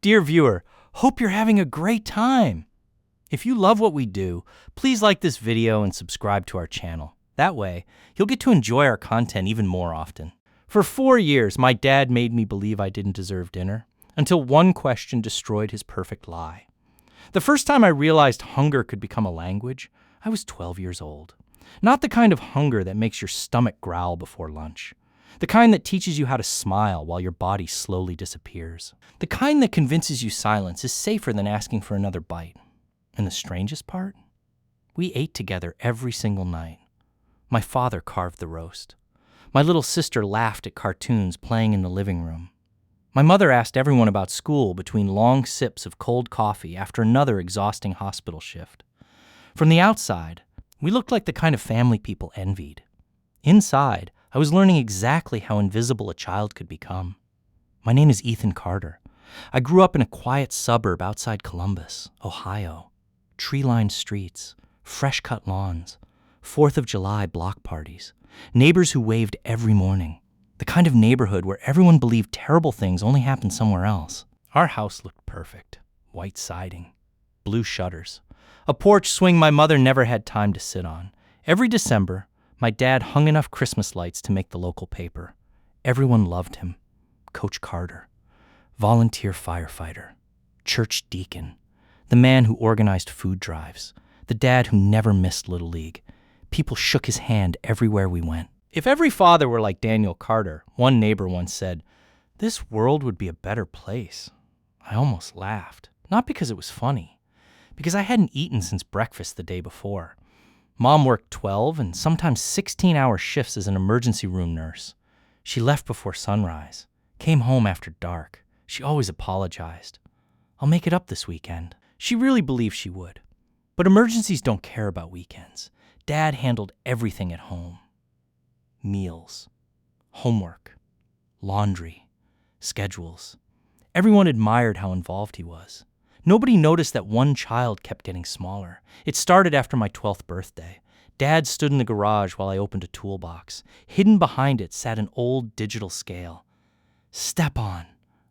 Dear viewer, hope you're having a great time. If you love what we do, please like this video and subscribe to our channel. That way, you'll get to enjoy our content even more often. For 4 years, my dad made me believe I didn't deserve dinner, until one question destroyed his perfect lie. The first time I realized hunger could become a language, I was 12 years old. Not the kind of hunger that makes your stomach growl before lunch. The kind that teaches you how to smile while your body slowly disappears. The kind that convinces you silence is safer than asking for another bite. And the strangest part? We ate together every single night. My father carved the roast. My little sister laughed at cartoons playing in the living room. My mother asked everyone about school between long sips of cold coffee after another exhausting hospital shift. From the outside, we looked like the kind of family people envied. Inside, I was learning exactly how invisible a child could become. My name is Ethan Carter. I grew up in a quiet suburb outside Columbus, Ohio. Tree-lined streets, fresh-cut lawns, 4th of July block parties, neighbors who waved every morning. The kind of neighborhood where everyone believed terrible things only happened somewhere else. Our house looked perfect. White siding, blue shutters, a porch swing my mother never had time to sit on. Every December, my dad hung enough Christmas lights to make the local paper. Everyone loved him. Coach Carter, volunteer firefighter, church deacon, the man who organized food drives, the dad who never missed Little League. People shook his hand everywhere we went. If every father were like Daniel Carter, one neighbor once said, "This world would be a better place." I almost laughed, not because it was funny, because I hadn't eaten since breakfast the day before. Mom worked 12 and sometimes 16-hour shifts as an emergency room nurse. She left before sunrise, came home after dark. She always apologized. "I'll make it up this weekend." She really believed she would. But emergencies don't care about weekends. Dad handled everything at home. Meals, homework, laundry, schedules. Everyone admired how involved he was. Nobody noticed that one child kept getting smaller. It started after my 12th birthday. Dad stood in the garage while I opened a toolbox. Hidden behind it sat an old digital scale. "Step on,"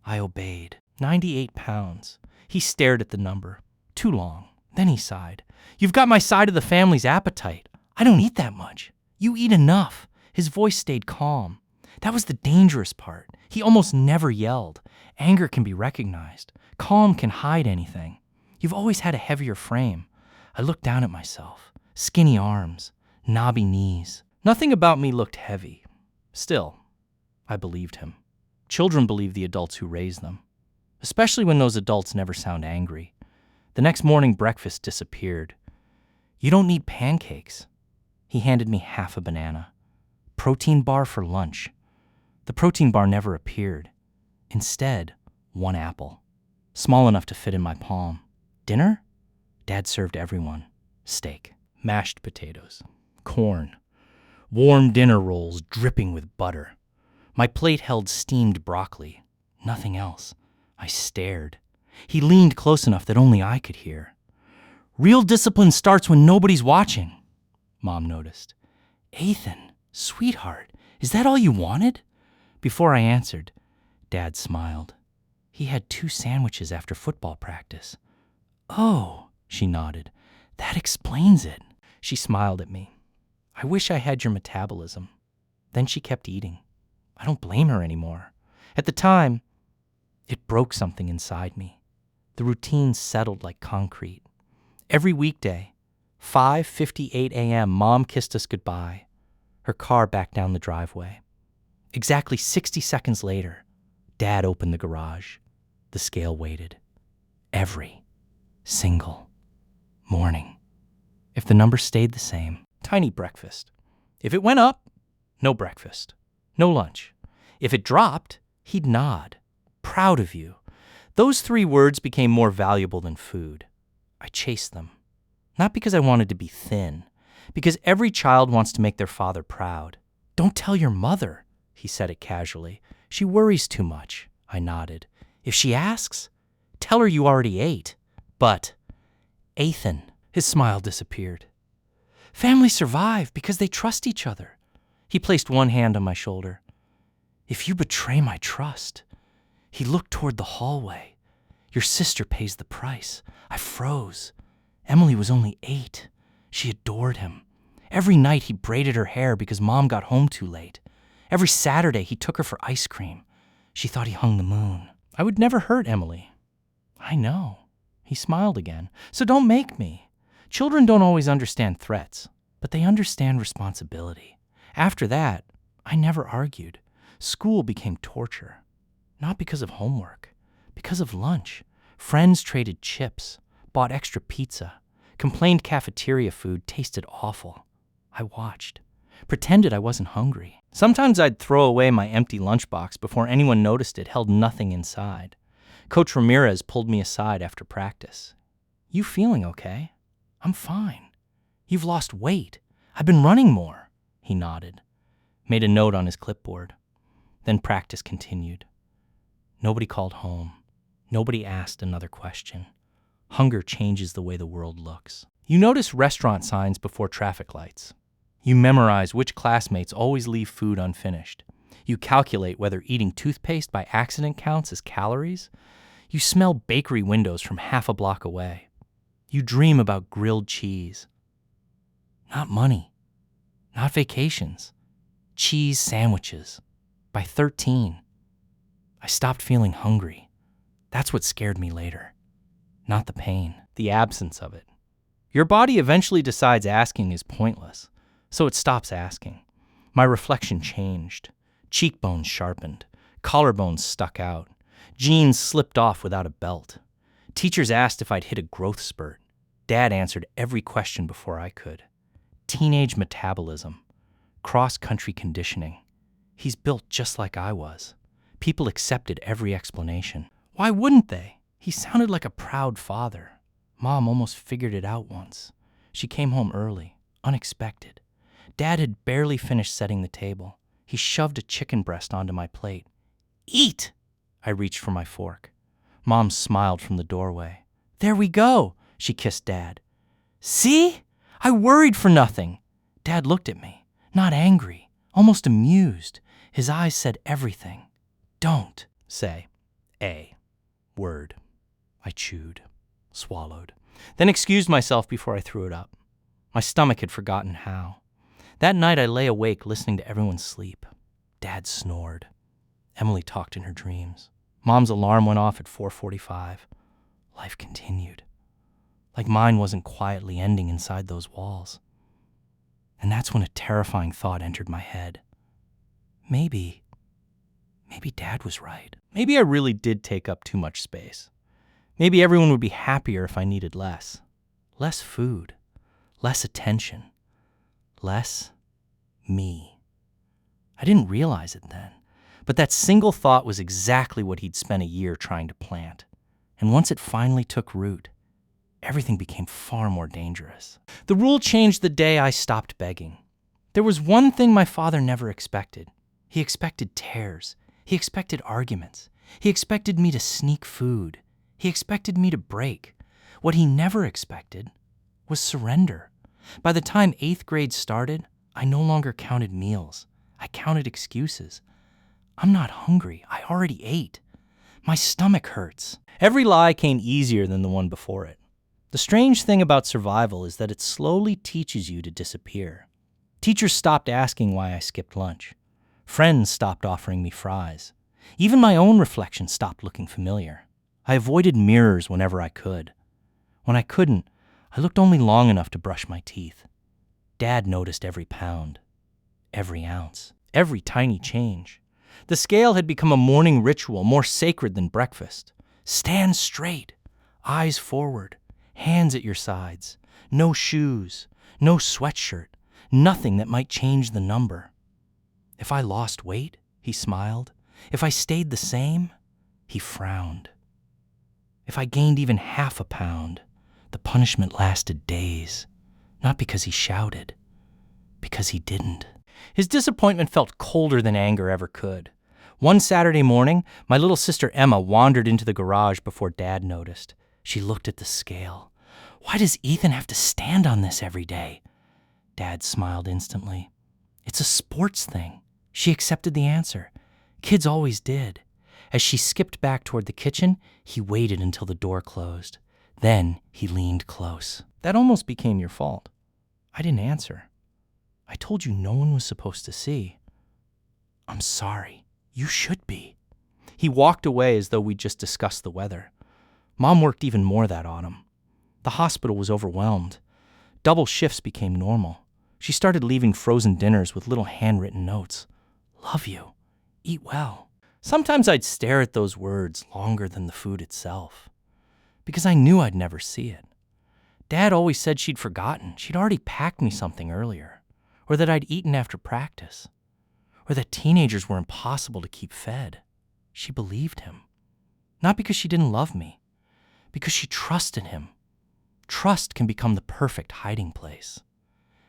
I obeyed. 98 pounds. He stared at the number. Too long. Then he sighed. "You've got my side of the family's appetite. I don't eat that much. You eat enough." His voice stayed calm. That was the dangerous part. He almost never yelled. Anger can be recognized. Calm can hide anything. "You've always had a heavier frame." I looked down at myself. Skinny arms, knobby knees. Nothing about me looked heavy. Still, I believed him. Children believe the adults who raise them, especially when those adults never sound angry. The next morning, breakfast disappeared. "You don't need pancakes." He handed me half a banana. "Protein bar for lunch." The protein bar never appeared. Instead, one apple, small enough to fit in my palm. Dinner? Dad served everyone. Steak, mashed potatoes, corn, warm dinner rolls dripping with butter. My plate held steamed broccoli. Nothing else. I stared. He leaned close enough that only I could hear. "Real discipline starts when nobody's watching," Mom noticed. "Ethan, sweetheart, is that all you wanted?" Before I answered, Dad smiled. He had 2 sandwiches after football practice. "Oh," she nodded, "that explains it." She smiled at me. "I wish I had your metabolism." Then she kept eating. I don't blame her anymore. At the time, it broke something inside me. The routine settled like concrete. Every weekday, 5:58 a.m., Mom kissed us goodbye. Her car backed down the driveway. Exactly 60 seconds later, Dad opened the garage. The scale waited. Every single morning. If the number stayed the same, tiny breakfast. If it went up, no breakfast, no lunch. If it dropped, he'd nod. "Proud of you." Those 3 words became more valuable than food. I chased them. Not because I wanted to be thin, because every child wants to make their father proud. "Don't tell your mother," he said it casually. "She worries too much." I nodded. "If she asks, tell her you already ate." But, Ethan, his smile disappeared. "Families survive because they trust each other." He placed one hand on my shoulder. "If you betray my trust," he looked toward the hallway, Your sister pays the price. I froze. Emily was only 8. She adored him. Every night he braided her hair because Mom got home too late. Every Saturday he took her for ice cream. She thought he hung the moon. I would never hurt Emily. I know. He smiled again. So don't make me. Children don't always understand threats, but they understand responsibility. After that, I never argued. School became torture. Not because of homework, because of lunch. Friends traded chips, bought extra pizza, complained cafeteria food tasted awful. I watched, pretended I wasn't hungry. Sometimes I'd throw away my empty lunchbox before anyone noticed it held nothing inside. Coach Ramirez pulled me aside after practice. You feeling okay? I'm fine. You've lost weight. I've been running more. He nodded, made a note on his clipboard. Then practice continued. Nobody called home. Nobody asked another question. Hunger changes the way the world looks. You notice restaurant signs before traffic lights. You memorize which classmates always leave food unfinished. You calculate whether eating toothpaste by accident counts as calories. You smell bakery windows from half a block away. You dream about grilled cheese. Not money. Not vacations. Cheese sandwiches. By 13, I stopped feeling hungry. That's what scared me later. Not the pain, the absence of it. Your body eventually decides asking is pointless, so it stops asking. My reflection changed. Cheekbones sharpened. Collarbones stuck out. Jeans slipped off without a belt. Teachers asked if I'd hit a growth spurt. Dad answered every question before I could. Teenage metabolism. Cross-country conditioning. He's built just like I was. People accepted every explanation. Why wouldn't they? He sounded like a proud father. Mom almost figured it out once. She came home early, unexpected. Dad had barely finished setting the table. He shoved a chicken breast onto my plate. Eat! I reached for my fork. Mom smiled from the doorway. There we go, she kissed Dad. See? I worried for nothing. Dad looked at me, not angry, almost amused. His eyes said everything. Don't say a word. I chewed, swallowed, then excused myself before I threw it up. My stomach had forgotten how. That night I lay awake listening to everyone sleep. Dad snored. Emily talked in her dreams. Mom's alarm went off at 4:45. Life continued. Like mine wasn't quietly ending inside those walls. And that's when a terrifying thought entered my head. Maybe Dad was right. Maybe I really did take up too much space. Maybe everyone would be happier if I needed less. Less food. Less attention. Less me. I didn't realize it then, but that single thought was exactly what he'd spent a year trying to plant. And once it finally took root, everything became far more dangerous. The rule changed the day I stopped begging. There was one thing my father never expected. He expected tears. He expected arguments. He expected me to sneak food. He expected me to break. What he never expected was surrender. By the time 8th grade started, I no longer counted meals. I counted excuses. I'm not hungry. I already ate. My stomach hurts. Every lie came easier than the one before it. The strange thing about survival is that it slowly teaches you to disappear. Teachers stopped asking why I skipped lunch. Friends stopped offering me fries. Even my own reflection stopped looking familiar. I avoided mirrors whenever I could. When I couldn't, I looked only long enough to brush my teeth. Dad noticed every pound, every ounce, every tiny change. The scale had become a morning ritual more sacred than breakfast. Stand straight, eyes forward, hands at your sides, no shoes, no sweatshirt, nothing that might change the number. If I lost weight, he smiled. If I stayed the same, he frowned. If I gained even half a pound, the punishment lasted days. Not because he shouted, because he didn't. His disappointment felt colder than anger ever could. One Saturday morning, my little sister Emma wandered into the garage before Dad noticed. She looked at the scale. Why does Ethan have to stand on this every day? Dad smiled instantly. It's a sports thing. She accepted the answer. Kids always did. As she skipped back toward the kitchen, he waited until the door closed. Then he leaned close. That almost became your fault. I didn't answer. I told you no one was supposed to see. I'm sorry. You should be. He walked away as though we'd just discussed the weather. Mom worked even more that autumn. The hospital was overwhelmed. Double shifts became normal. She started leaving frozen dinners with little handwritten notes. Love you. Eat well. Sometimes I'd stare at those words longer than the food itself, because I knew I'd never see it. Dad always said she'd forgotten. She'd already packed me something earlier, or that I'd eaten after practice, or that teenagers were impossible to keep fed. She believed him. Not because she didn't love me, because she trusted him. Trust can become the perfect hiding place.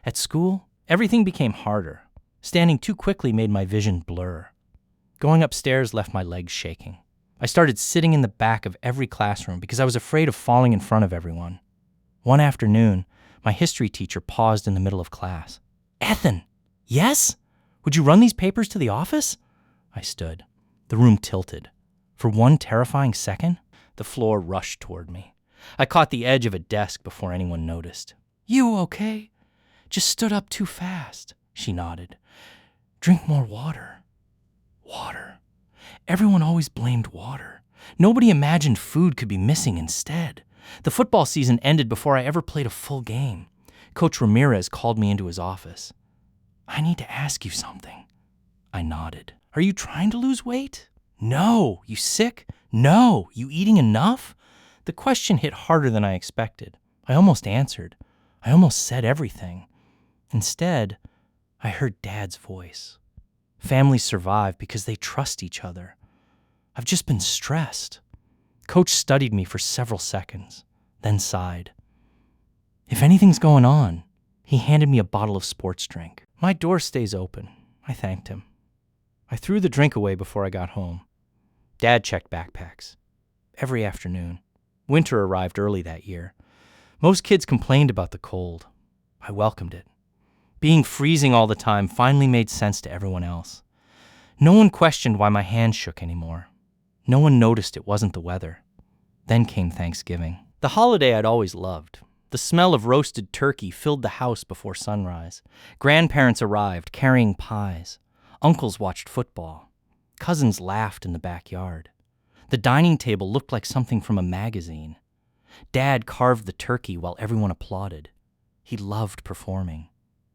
At school, everything became harder. Standing too quickly made my vision blur. Going upstairs left my legs shaking. I started sitting in the back of every classroom because I was afraid of falling in front of everyone. One afternoon, my history teacher paused in the middle of class. Ethan, yes? Would you run these papers to the office? I stood. The room tilted. For one terrifying second, the floor rushed toward me. I caught the edge of a desk before anyone noticed. You okay? Just stood up too fast, she nodded. Drink more water. Water. Everyone always blamed water. Nobody imagined food could be missing instead. The football season ended before I ever played a full game. Coach Ramirez called me into his office. I need to ask you something. I nodded. Are you trying to lose weight? No. You sick? No. You eating enough? The question hit harder than I expected. I almost answered. I almost said everything. Instead, I heard Dad's voice. Families survive because they trust each other. I've just been stressed. Coach studied me for several seconds, then sighed. If anything's going on, he handed me a bottle of sports drink. My door stays open. I thanked him. I threw the drink away before I got home. Dad checked backpacks. Every afternoon. Winter arrived early that year. Most kids complained about the cold. I welcomed it. Being freezing all the time finally made sense to everyone else. No one questioned why my hands shook anymore. No one noticed it wasn't the weather. Then came Thanksgiving. The holiday I'd always loved. The smell of roasted turkey filled the house before sunrise. Grandparents arrived, carrying pies. Uncles watched football. Cousins laughed in the backyard. The dining table looked like something from a magazine. Dad carved the turkey while everyone applauded. He loved performing.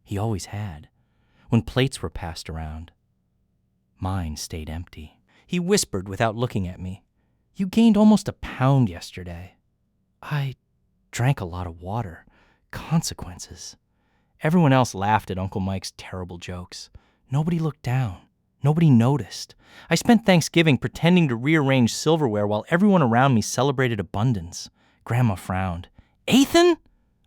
He always had. When plates were passed around, mine stayed empty. He whispered without looking at me. You gained almost a pound yesterday. I drank a lot of water. Consequences. Everyone else laughed at Uncle Mike's terrible jokes. Nobody looked down. Nobody noticed. I spent Thanksgiving pretending to rearrange silverware while everyone around me celebrated abundance. Grandma frowned. Ethan?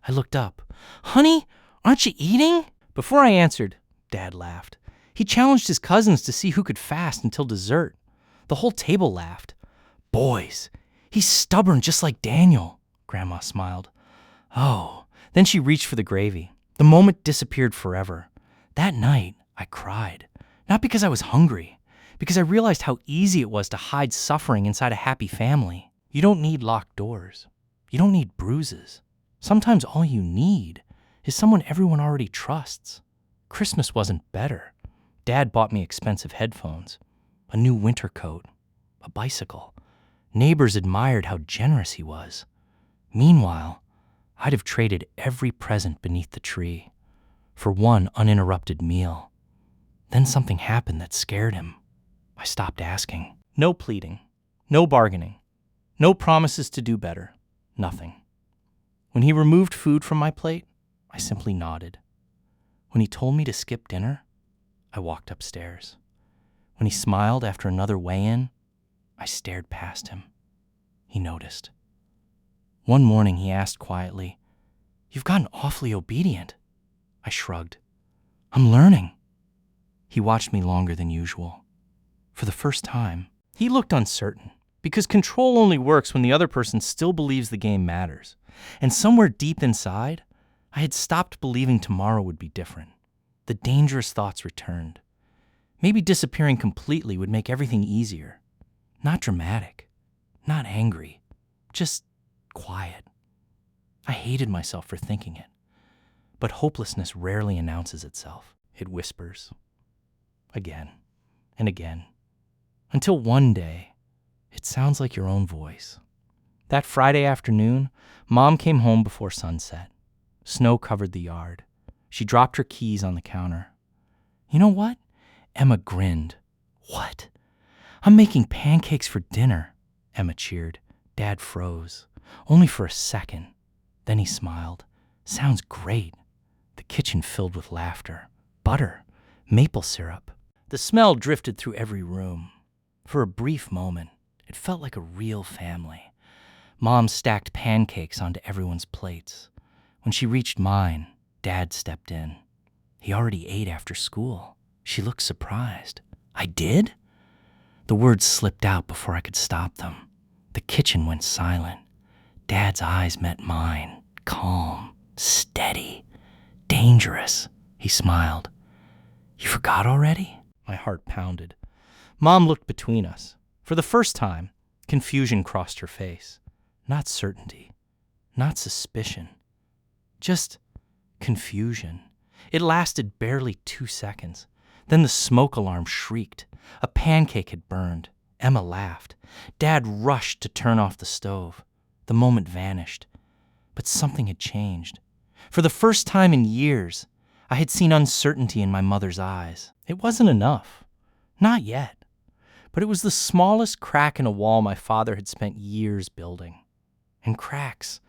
I looked up. Honey, aren't you eating? Before I answered, Dad laughed. He challenged his cousins to see who could fast until dessert. The whole table laughed. Boys, he's stubborn just like Daniel, Grandma smiled. Oh, then she reached for the gravy. The moment disappeared forever. That night, I cried. Not because I was hungry, because I realized how easy it was to hide suffering inside a happy family. You don't need locked doors. You don't need bruises. Sometimes all you need is someone everyone already trusts. Christmas wasn't better. Dad bought me expensive headphones, a new winter coat, a bicycle. Neighbors admired how generous he was. Meanwhile, I'd have traded every present beneath the tree for one uninterrupted meal. Then something happened that scared him. I stopped asking. No pleading, no bargaining, no promises to do better, nothing. When he removed food from my plate, I simply nodded. When he told me to skip dinner, I walked upstairs. When he smiled after another weigh-in, I stared past him. He noticed. One morning he asked quietly, You've gotten awfully obedient. I shrugged. I'm learning. He watched me longer than usual. For the first time, he looked uncertain, because control only works when the other person still believes the game matters. And somewhere deep inside, I had stopped believing tomorrow would be different. The dangerous thoughts returned. Maybe disappearing completely would make everything easier. Not dramatic, not angry, just quiet. I hated myself for thinking it. But hopelessness rarely announces itself. It whispers. Again and again. Until one day, it sounds like your own voice. That Friday afternoon, Mom came home before sunset. Snow covered the yard. She dropped her keys on the counter. You know what? Emma grinned. What? I'm making pancakes for dinner, Emma cheered. Dad froze. Only for a second. Then he smiled. Sounds great. The kitchen filled with laughter. Butter. Maple syrup. The smell drifted through every room. For a brief moment, it felt like a real family. Mom stacked pancakes onto everyone's plates. When she reached mine, Dad stepped in. He already ate after school. She looked surprised. I did? The words slipped out before I could stop them. The kitchen went silent. Dad's eyes met mine, calm, steady, dangerous. He smiled. You forgot already? My heart pounded. Mom looked between us. For the first time, confusion crossed her face. Not certainty, not suspicion, just confusion. It lasted barely 2 seconds. Then the smoke alarm shrieked. A pancake had burned. Emma laughed. Dad rushed to turn off the stove. The moment vanished. But something had changed. For the first time in years, I had seen uncertainty in my mother's eyes. It wasn't enough. Not yet. But it was the smallest crack in a wall my father had spent years building. And cracks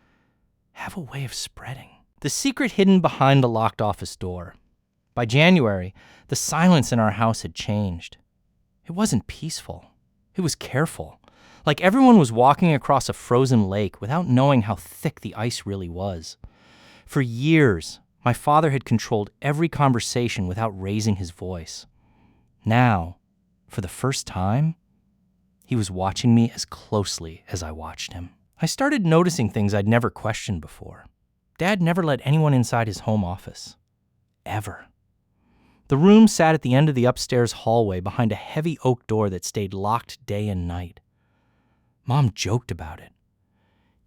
have a way of spreading. The secret hidden behind the locked office door. By January, the silence in our house had changed. It wasn't peaceful. It was careful. Like everyone was walking across a frozen lake without knowing how thick the ice really was. For years, my father had controlled every conversation without raising his voice. Now, for the first time, he was watching me as closely as I watched him. I started noticing things I'd never questioned before. Dad never let anyone inside his home office. Ever. The room sat at the end of the upstairs hallway behind a heavy oak door that stayed locked day and night. Mom joked about it.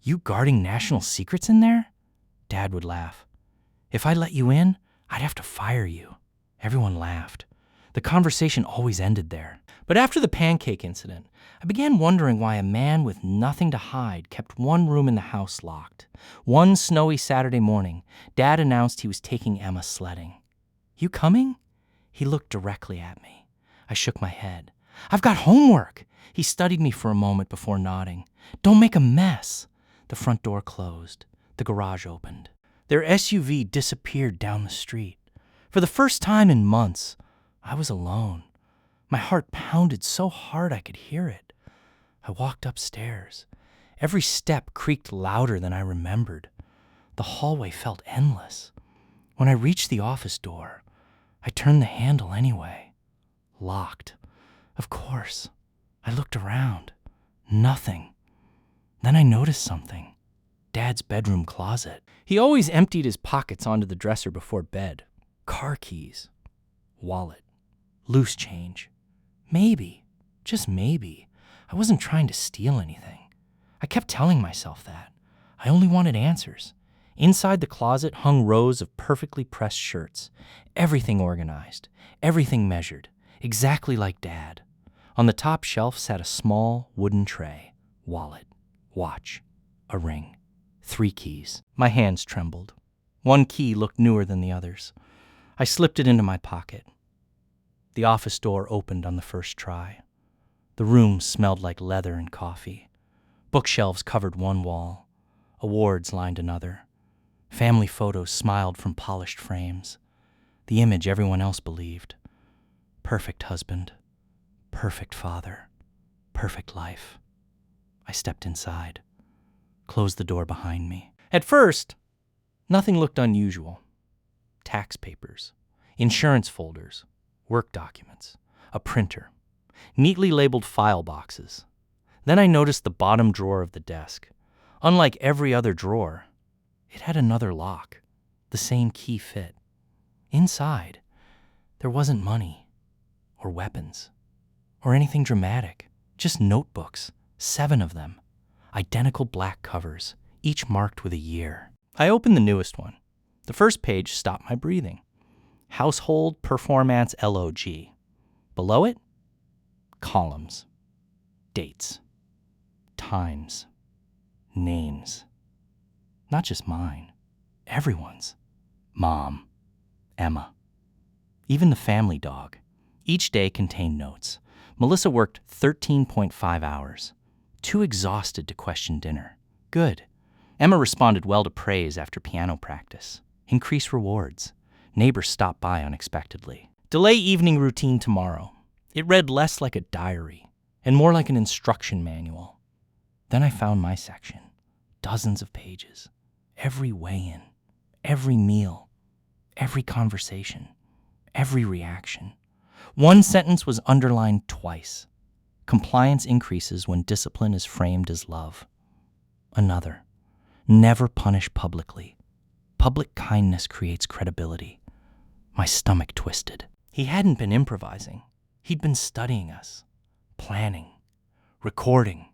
You guarding national secrets in there? Dad would laugh. If I let you in, I'd have to fire you. Everyone laughed. The conversation always ended there. But after the pancake incident, I began wondering why a man with nothing to hide kept one room in the house locked. One snowy Saturday morning, Dad announced he was taking Emma sledding. You coming? He looked directly at me. I shook my head. I've got homework. He studied me for a moment before nodding. Don't make a mess. The front door closed. The garage opened. Their SUV disappeared down the street. For the first time in months, I was alone. My heart pounded so hard I could hear it. I walked upstairs. Every step creaked louder than I remembered. The hallway felt endless. When I reached the office door, I turned the handle anyway. Locked. Of course. I looked around. Nothing. Then I noticed something. Dad's bedroom closet. He always emptied his pockets onto the dresser before bed. Car keys. Wallet. Loose change. Maybe, just maybe, I wasn't trying to steal anything. I kept telling myself that. I only wanted answers. Inside the closet hung rows of perfectly pressed shirts. Everything organized, everything measured, exactly like Dad. On the top shelf sat a small wooden tray, wallet, watch, a ring, 3 keys. My hands trembled. One key looked newer than the others. I slipped it into my pocket. The office door opened on the first try. The room smelled like leather and coffee. Bookshelves covered one wall. Awards lined another. Family photos smiled from polished frames. The image everyone else believed. Perfect husband. Perfect father. Perfect life. I stepped inside. Closed the door behind me. At first, nothing looked unusual. Tax papers. Insurance folders. Work documents, a printer, neatly labeled file boxes. Then I noticed the bottom drawer of the desk. Unlike every other drawer, it had another lock, the same key fit. Inside, there wasn't money, or weapons, or anything dramatic. Just notebooks, 7 of them. Identical black covers, each marked with a year. I opened the newest one. The first page stopped my breathing. Household Performance LOG. Below it, columns, dates, times, names. Not just mine, everyone's. Mom, Emma, even the family dog. Each day contained notes. Melissa worked 13.5 hours. Too exhausted to question dinner. Good. Emma responded well to praise after piano practice. Increase rewards. Neighbors stopped by unexpectedly. Delay evening routine tomorrow. It read less like a diary and more like an instruction manual. Then I found my section. Dozens of pages. Every weigh-in. Every meal. Every conversation. Every reaction. One sentence was underlined twice. Compliance increases when discipline is framed as love. Another. Never punish publicly. Public kindness creates credibility. My stomach twisted. He hadn't been improvising. He'd been studying us, planning, recording,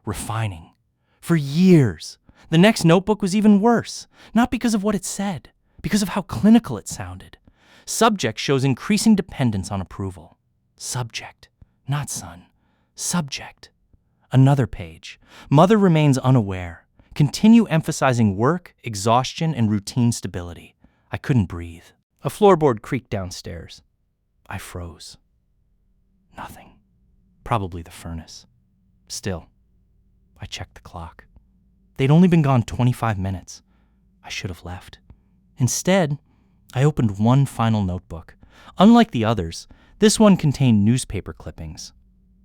refining. For years. The next notebook was even worse, not because of what it said, because of how clinical it sounded. Subject shows increasing dependence on approval. Subject, not son. Subject. Another page. Mother remains unaware. Continue emphasizing work, exhaustion, and routine stability. I couldn't breathe. A floorboard creaked downstairs. I froze. Nothing. Probably the furnace. Still, I checked the clock. They'd only been gone 25 minutes. I should have left. Instead, I opened one final notebook. Unlike the others, this one contained newspaper clippings,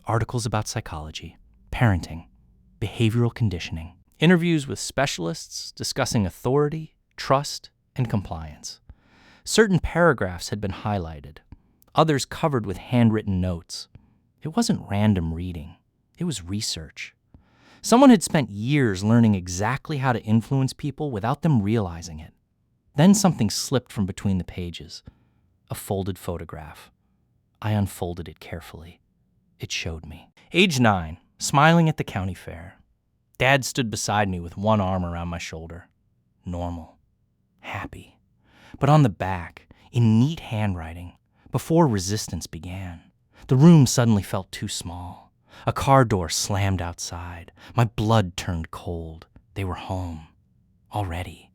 articles about psychology, parenting, behavioral conditioning, interviews with specialists discussing authority, trust, and compliance. Certain paragraphs had been highlighted, others covered with handwritten notes. It wasn't random reading. It was research. Someone had spent years learning exactly how to influence people without them realizing it. Then something slipped from between the pages. A folded photograph. I unfolded it carefully. It showed me. Age 9, smiling at the county fair. Dad stood beside me with one arm around my shoulder. Normal. Happy. But on the back, in neat handwriting, before resistance began, the room suddenly felt too small. A car door slammed outside. My blood turned cold. They were home. Already.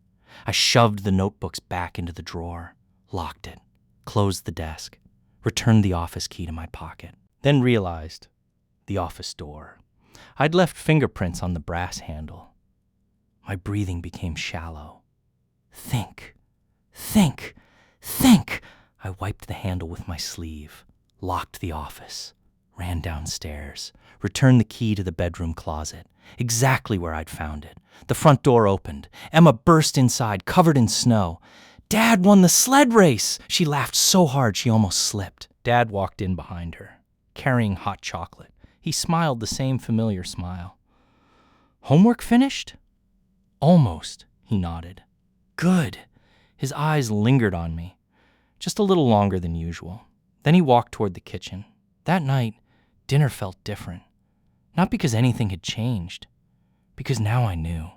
I shoved the notebooks back into the drawer, locked it, closed the desk, returned the office key to my pocket, then realized the office door. I'd left fingerprints on the brass handle. My breathing became shallow. Think, think, think. I wiped the handle with my sleeve, locked the office, ran downstairs, returned the key to the bedroom closet, exactly where I'd found it. The front door opened. Emma burst inside, covered in snow. Dad won the sled race! She laughed so hard she almost slipped. Dad walked in behind her, carrying hot chocolate. He smiled the same familiar smile. Homework finished? Almost, he nodded. Good. His eyes lingered on me, just a little longer than usual. Then he walked toward the kitchen. That night, dinner felt different. Not because anything had changed, because now I knew.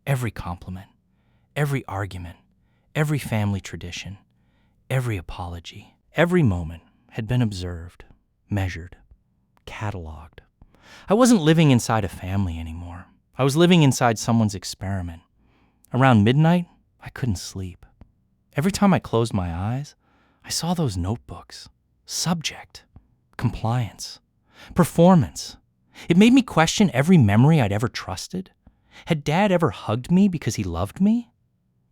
Every compliment, every argument, every family tradition, every apology, every moment had been observed, measured, cataloged. I wasn't living inside a family anymore. I was living inside someone's experiment. Around midnight, I couldn't sleep. Every time I closed my eyes, I saw those notebooks. Subject, compliance, performance. It made me question every memory I'd ever trusted. Had Dad ever hugged me because he loved me?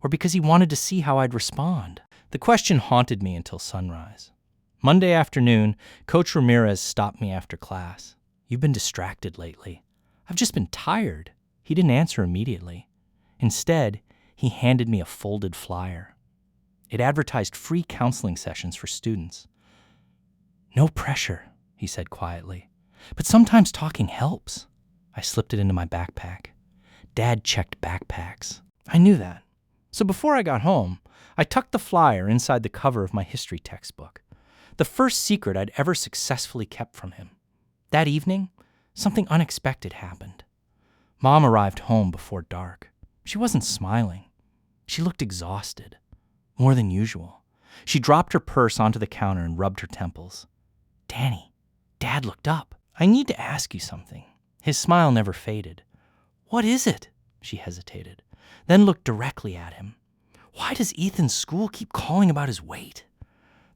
Or because he wanted to see how I'd respond? The question haunted me until sunrise. Monday afternoon, Coach Ramirez stopped me after class. You've been distracted lately. I've just been tired. He didn't answer immediately. Instead, he handed me a folded flyer. It advertised free counseling sessions for students. No pressure, he said quietly. But sometimes talking helps. I slipped it into my backpack. Dad checked backpacks. I knew that. So before I got home, I tucked the flyer inside the cover of my history textbook. The first secret I'd ever successfully kept from him. That evening, something unexpected happened. Mom arrived home before dark. She wasn't smiling. She looked exhausted, more than usual. She dropped her purse onto the counter and rubbed her temples. "Danny," Dad looked up. "I need to ask you something." His smile never faded. "What is it?" She hesitated, then looked directly at him. "Why does Ethan's school keep calling about his weight?"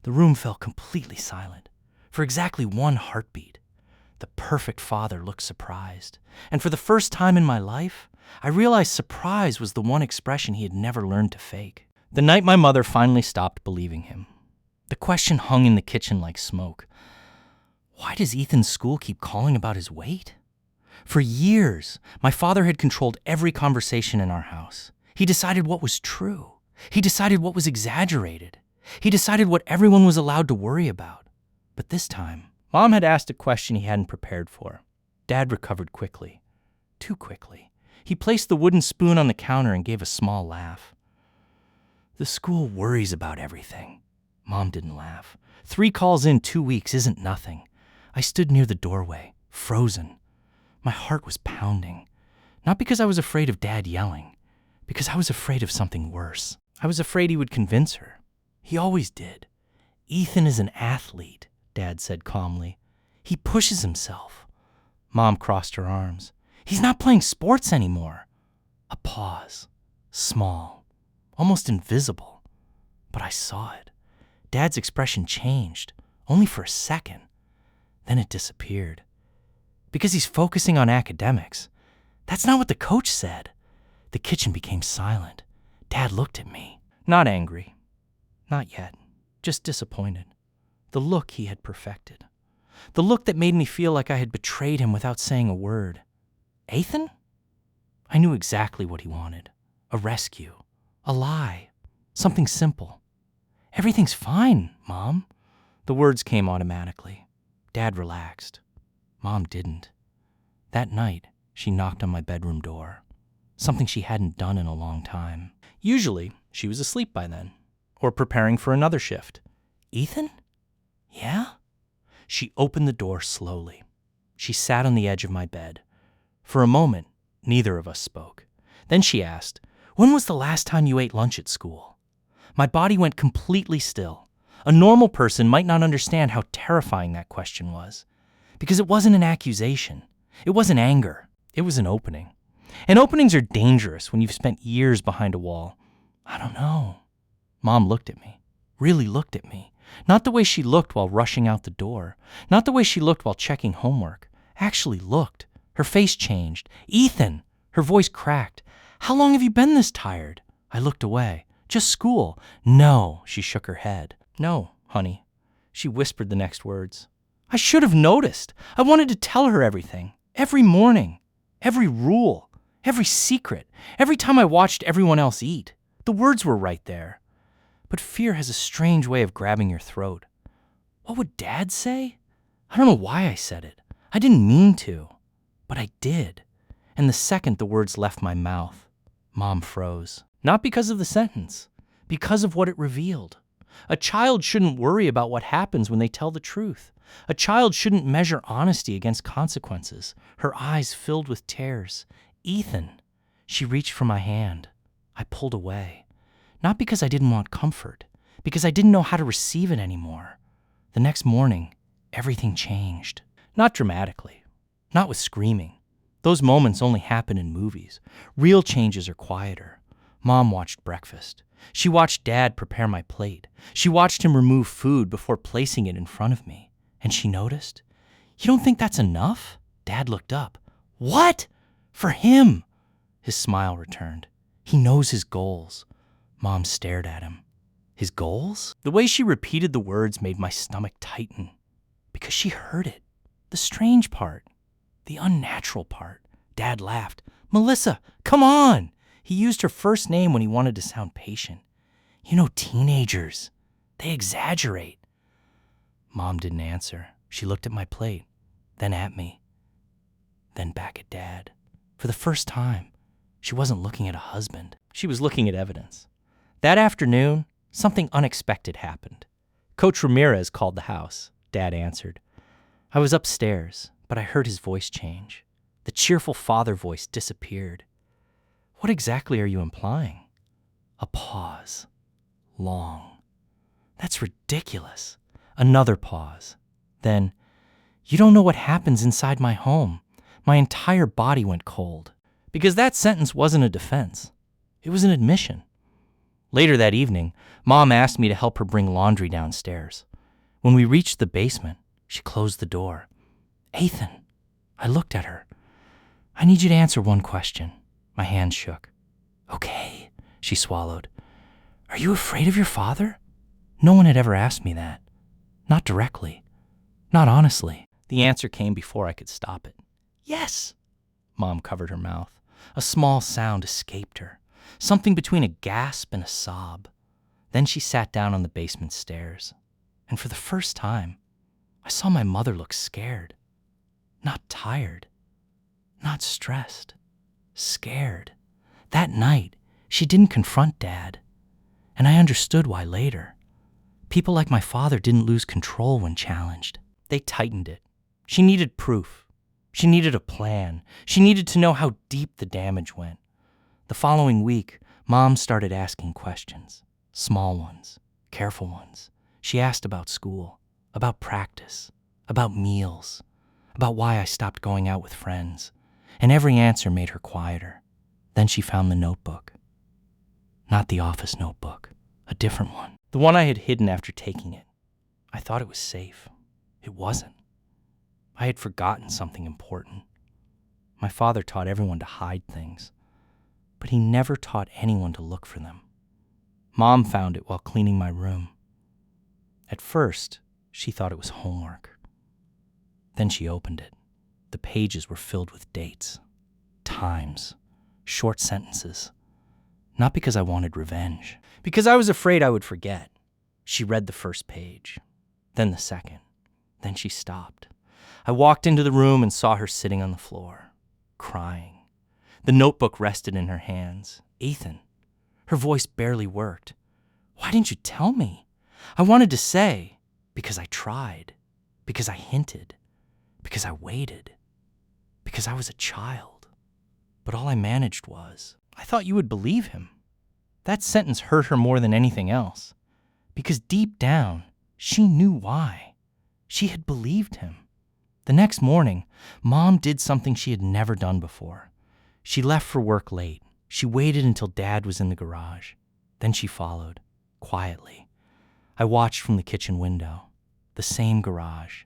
The room fell completely silent. For exactly one heartbeat, the perfect father looked surprised. And for the first time in my life, I realized surprise was the one expression he had never learned to fake. The night my mother finally stopped believing him, the question hung in the kitchen like smoke. Why does Ethan's school keep calling about his weight? For years, my father had controlled every conversation in our house. He decided what was true. He decided what was exaggerated. He decided what everyone was allowed to worry about. But this time, Mom had asked a question he hadn't prepared for. Dad recovered quickly. Too quickly. He placed the wooden spoon on the counter and gave a small laugh. "The school worries about everything." Mom didn't laugh. 3 calls in 2 weeks isn't nothing. I stood near the doorway, frozen. My heart was pounding. Not because I was afraid of Dad yelling, because I was afraid of something worse. I was afraid he would convince her. He always did. "Ethan is an athlete," Dad said calmly. "He pushes himself." Mom crossed her arms. "He's not playing sports anymore." A pause. Small. Almost invisible. But I saw it. Dad's expression changed, only for a second. Then it disappeared. "Because he's focusing on academics." That's not what the coach said. The kitchen became silent. Dad looked at me. Not angry. Not yet. Just disappointed. The look he had perfected. The look that made me feel like I had betrayed him without saying a word. Ethan? I knew exactly what he wanted. A rescue. A lie. Something simple. "Everything's fine, Mom." The words came automatically. Dad relaxed. Mom didn't. That night, she knocked on my bedroom door. Something she hadn't done in a long time. Usually, she was asleep by then, or preparing for another shift. "Ethan? Yeah?" She opened the door slowly. She sat on the edge of my bed. For a moment, neither of us spoke. Then she asked, "When was the last time you ate lunch at school?" My body went completely still. A normal person might not understand how terrifying that question was, because it wasn't an accusation. It wasn't anger. It was an opening. And openings are dangerous when you've spent years behind a wall. "I don't know." Mom looked at me, really looked at me. Not the way she looked while rushing out the door. Not the way she looked while checking homework. Actually looked. Her face changed. "Ethan!" Her voice cracked. "How long have you been this tired?" I looked away. "Just school." "No." She shook her head. "No, honey." She whispered the next words. I should have noticed. I wanted to tell her everything. Every morning. Every rule. Every secret. Every time I watched everyone else eat. The words were right there. But fear has a strange way of grabbing your throat. What would Dad say? I don't know why I said it. I didn't mean to. But I did. And the second the words left my mouth, Mom froze. Not because of the sentence. Because of what it revealed. A child shouldn't worry about what happens when they tell the truth. A child shouldn't measure honesty against consequences. Her eyes filled with tears. "Ethan." She reached for my hand. I pulled away. Not because I didn't want comfort, because I didn't know how to receive it anymore. The next morning, everything changed. Not dramatically. Not with screaming. Those moments only happen in movies. Real changes are quieter. Mom watched breakfast. She watched Dad prepare my plate. She watched him remove food before placing it in front of me. And she noticed, "You don't think that's enough?" Dad looked up. "What? For him?" His smile returned. "He knows his goals." Mom stared at him. "His goals?" The way she repeated the words made my stomach tighten. Because she heard it. The strange part. The unnatural part. Dad laughed. "Melissa, come on!" He used her first name when he wanted to sound patient. "You know, teenagers. They exaggerate." Mom didn't answer. She looked at my plate, then at me, then back at Dad. For the first time, she wasn't looking at a husband. She was looking at evidence. That afternoon, something unexpected happened. Coach Ramirez called the house. Dad answered. I was upstairs, but But I heard his voice change. The cheerful father voice disappeared. What exactly are you implying? A pause. Long. That's ridiculous. Another pause. Then, you don't know what happens inside my home. My entire body went cold. Because that sentence wasn't a defense. It was an admission. Later that evening, Mom asked me to help her bring laundry downstairs. When we reached the basement, she closed the door. Ethan, I looked at her. I need you to answer one question. My hand shook. Okay, she swallowed. Are you afraid of your father? No one had ever asked me that. Not directly. Not honestly. The answer came before I could stop it. Yes. Mom covered her mouth. A small sound escaped her. Something between a gasp and a sob. Then she sat down on the basement stairs. And for the first time, I saw my mother look scared. Not tired. Not stressed. Scared. That night, she didn't confront Dad. And I understood why later. People like my father didn't lose control when challenged. They tightened it. She needed proof. She needed a plan. She needed to know how deep the damage went. The following week, Mom started asking questions. Small ones. Careful ones. She asked about school. About practice. About meals. About why I stopped going out with friends. And every answer made her quieter. Then she found the notebook. Not the office notebook. A different one. The one I had hidden after taking it. I thought it was safe. It wasn't. I had forgotten something important. My father taught everyone to hide things, but he never taught anyone to look for them. Mom found it while cleaning my room. At first, she thought it was homework. Then she opened it. The pages were filled with dates, times, short sentences. Not because I wanted revenge, because I was afraid I would forget. She read the first page, then the second. Then she stopped. I walked into the room and saw her sitting on the floor, crying. The notebook rested in her hands. Ethan. Her voice barely worked. Why didn't you tell me? I wanted to say, because I tried, because I hinted, because I waited, because I was a child. But all I managed was, I thought you would believe him. That sentence hurt her more than anything else, because deep down, she knew why. She had believed him. The next morning, Mom did something she had never done before. She left for work late. She waited until Dad was in the garage. Then she followed, quietly. I watched from the kitchen window. The same garage.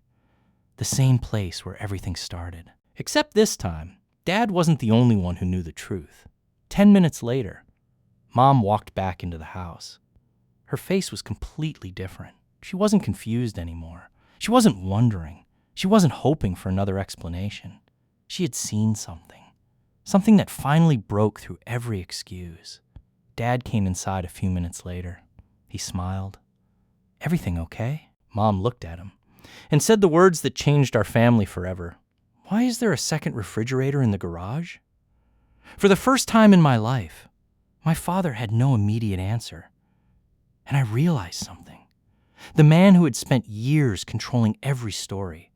The same place where everything started. Except this time, Dad wasn't the only one who knew the truth. 10 minutes later, Mom walked back into the house. Her face was completely different. She wasn't confused anymore. She wasn't wondering. She wasn't hoping for another explanation. She had seen something. Something that finally broke through every excuse. Dad came inside a few minutes later. He smiled. Everything okay? Mom looked at him and said the words that changed our family forever. Why is there a second refrigerator in the garage? For the first time in my life, my father had no immediate answer. And I realized something. The man who had spent years controlling every story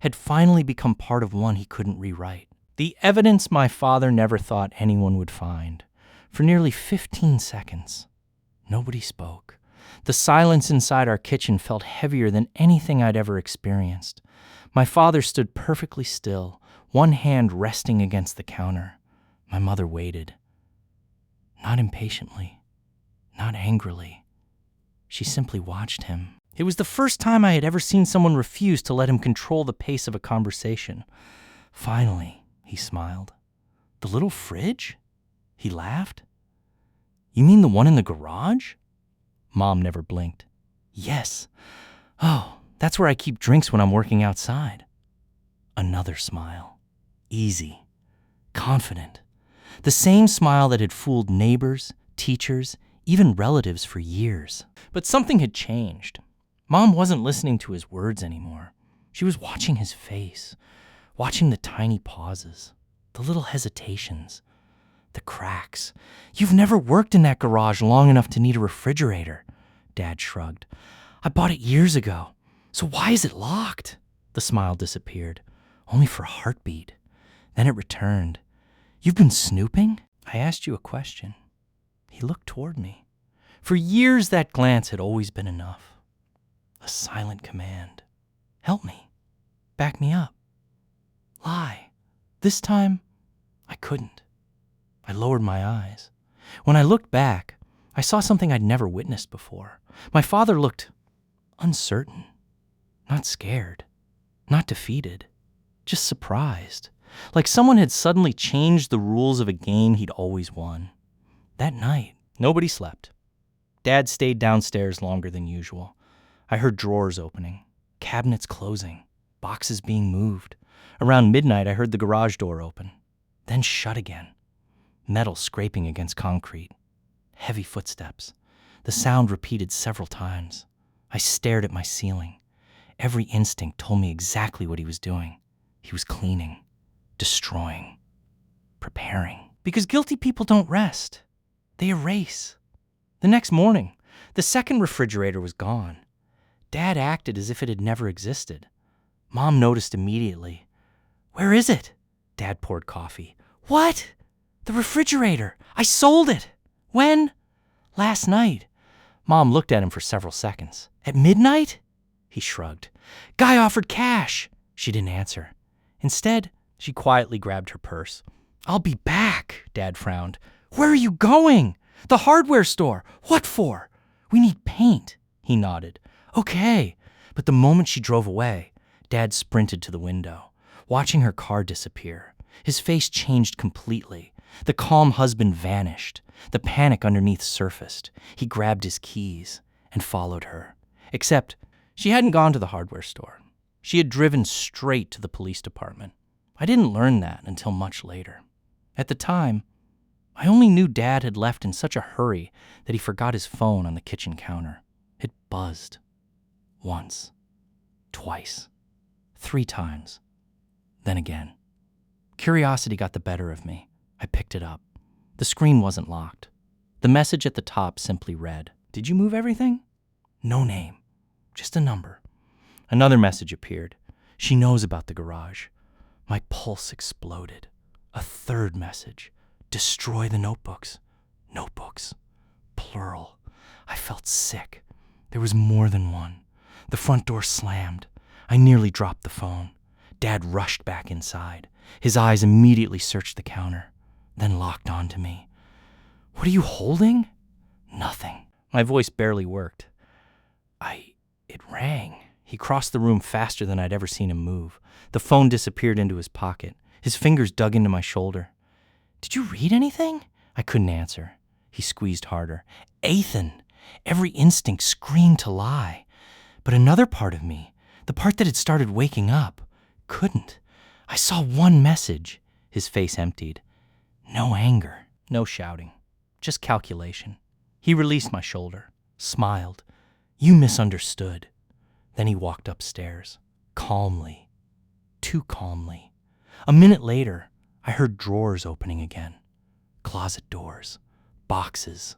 had finally become part of one he couldn't rewrite. The evidence my father never thought anyone would find. For nearly 15 seconds, nobody spoke. The silence inside our kitchen felt heavier than anything I'd ever experienced. My father stood perfectly still, one hand resting against the counter. My mother waited. Not impatiently, not angrily. She simply watched him. It was the first time I had ever seen someone refuse to let him control the pace of a conversation. Finally, he smiled. The little fridge? He laughed. You mean the one in the garage? Mom never blinked. Yes. Oh, that's where I keep drinks when I'm working outside. Another smile. Easy. Confident. The same smile that had fooled neighbors, teachers, even relatives for years. But something had changed. Mom wasn't listening to his words anymore. She was watching his face, watching the tiny pauses, the little hesitations, the cracks. You've never worked in that garage long enough to need a refrigerator, Dad shrugged. I bought it years ago. So why is it locked? The smile disappeared. only for a heartbeat. Then it returned. "You've been snooping?" I asked you a question. He looked toward me. For years, that glance had always been enough. A silent command. Help me. Back me up. Lie. This time, I couldn't. I lowered my eyes. When I looked back, I saw something I'd never witnessed before. My father looked uncertain, not scared, not defeated, just surprised, like someone had suddenly changed the rules of a game he'd always won. That night, nobody slept. Dad stayed downstairs longer than usual. I heard drawers opening, cabinets closing, boxes being moved. Around midnight, I heard the garage door open, then shut again. Metal scraping against concrete. Heavy footsteps. The sound repeated several times. I stared at my ceiling. Every instinct told me exactly what he was doing. He was cleaning, destroying, preparing. Because guilty people don't rest. They erase. The next morning, the second refrigerator was gone. Dad acted as if it had never existed. Mom noticed immediately. "Where is it?" Dad poured coffee. "What? The refrigerator. I sold it." "When?" "Last night." Mom looked at him for several seconds. "At midnight?" He shrugged. "Guy offered cash." She didn't answer. Instead, she quietly grabbed her purse. "I'll be back," Dad frowned. "Where are you going?" "The hardware store." "What for?" "We need paint." He nodded. "Okay." But the moment she drove away, Dad sprinted to the window, watching her car disappear. His face changed completely. The calm husband vanished. The panic underneath surfaced. He grabbed his keys and followed her. Except she hadn't gone to the hardware store. She had driven straight to the police department. I didn't learn that until much later. At the time, I only knew Dad had left in such a hurry that he forgot his phone on the kitchen counter. It buzzed. Once. Twice. 3 times. Then again. Curiosity got the better of me. I picked it up. The screen wasn't locked. The message at the top simply read, "Did you move everything?" No name. Just a number. Another message appeared. "She knows about the garage." My pulse exploded. A third message. "Destroy the notebooks." Notebooks. Plural. I felt sick. There was more than one. The front door slammed. I nearly dropped the phone. Dad rushed back inside. His eyes immediately searched the counter, then locked onto me. "What are you holding?" "Nothing." My voice barely worked. It rang. He crossed the room faster than I'd ever seen him move. The phone disappeared into his pocket. His fingers dug into my shoulder. "Did you read anything?" I couldn't answer. He squeezed harder. "Ethan!" Every instinct screamed to lie. But another part of me, the part that had started waking up, couldn't. I saw one message. His face emptied. No anger, no shouting, just calculation. He released my shoulder, smiled. "You misunderstood." Then he walked upstairs, calmly, too calmly. A minute later, I heard drawers opening again, closet doors, boxes,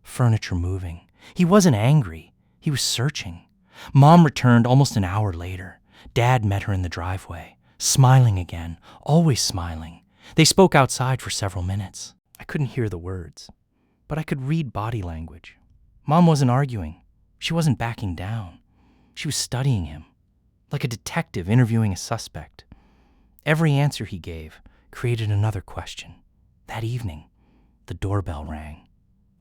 furniture moving. He wasn't angry. He was searching. Mom returned almost an hour later. Dad met her in the driveway, smiling again, always smiling. They spoke outside for several minutes. I couldn't hear the words, but I could read body language. Mom wasn't arguing. She wasn't backing down. She was studying him, like a detective interviewing a suspect. Every answer he gave created another question. That evening, the doorbell rang.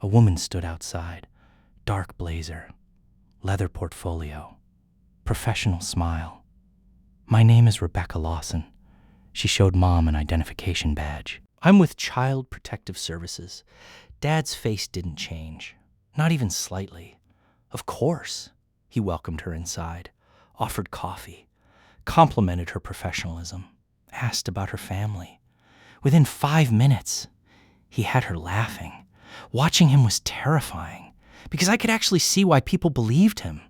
A woman stood outside, dark blazer, leather portfolio, professional smile. "My name is Rebecca Lawson." She showed Mom an identification badge. "I'm with Child Protective Services." Dad's face didn't change, not even slightly. "Of course." He welcomed her inside, offered coffee, complimented her professionalism, asked about her family. Within 5 minutes, he had her laughing. Watching him was terrifying, because I could actually see why people believed him.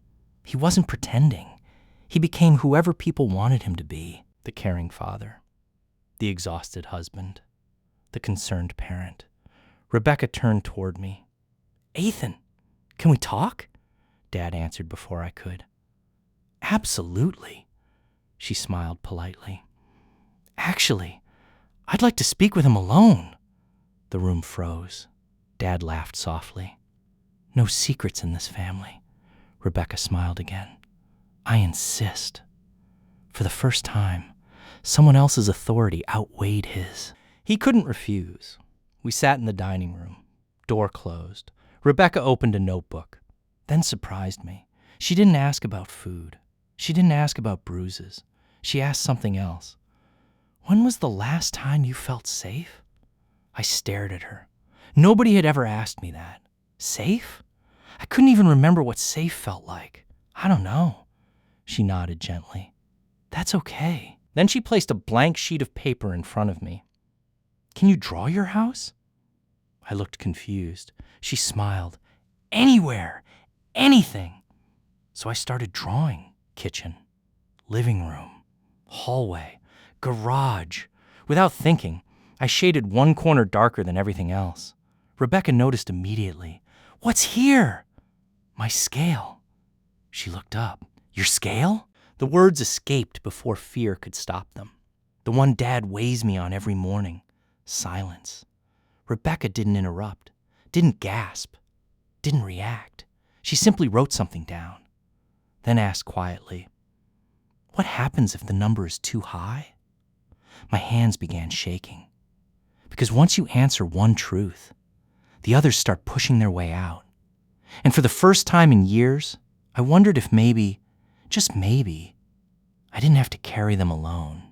He wasn't pretending. He became whoever people wanted him to be. The caring father, the exhausted husband, the concerned parent. Rebecca turned toward me. "Ethan, can we talk?" Dad answered before I could. "Absolutely." She smiled politely. Actually, I'd like to speak with him alone. The room froze. Dad laughed softly. No secrets in this family. Rebecca smiled again. I insist. For the first time, someone else's authority outweighed his. He couldn't refuse. We sat in the dining room. Door closed. Rebecca opened a notebook, then surprised me. She didn't ask about food. She didn't ask about bruises. She asked something else. When was the last time you felt safe? I stared at her. Nobody had ever asked me that. Safe? I couldn't even remember what safe felt like. I don't know. She nodded gently. That's okay. Then she placed a blank sheet of paper in front of me. Can you draw your house? I looked confused. She smiled. Anywhere. Anything. So I started drawing. Kitchen, living room, hallway, garage. Without thinking, I shaded one corner darker than everything else. Rebecca noticed immediately. What's here? My scale. She looked up. Your scale? The words escaped before fear could stop them. The one Dad weighs me on every morning. Silence. Rebecca didn't interrupt, didn't gasp, didn't react. She simply wrote something down, then asked quietly, what happens if the number is too high? My hands began shaking. Because once you answer one truth, the others start pushing their way out. And for the first time in years, I wondered if maybe, just maybe, I didn't have to carry them alone.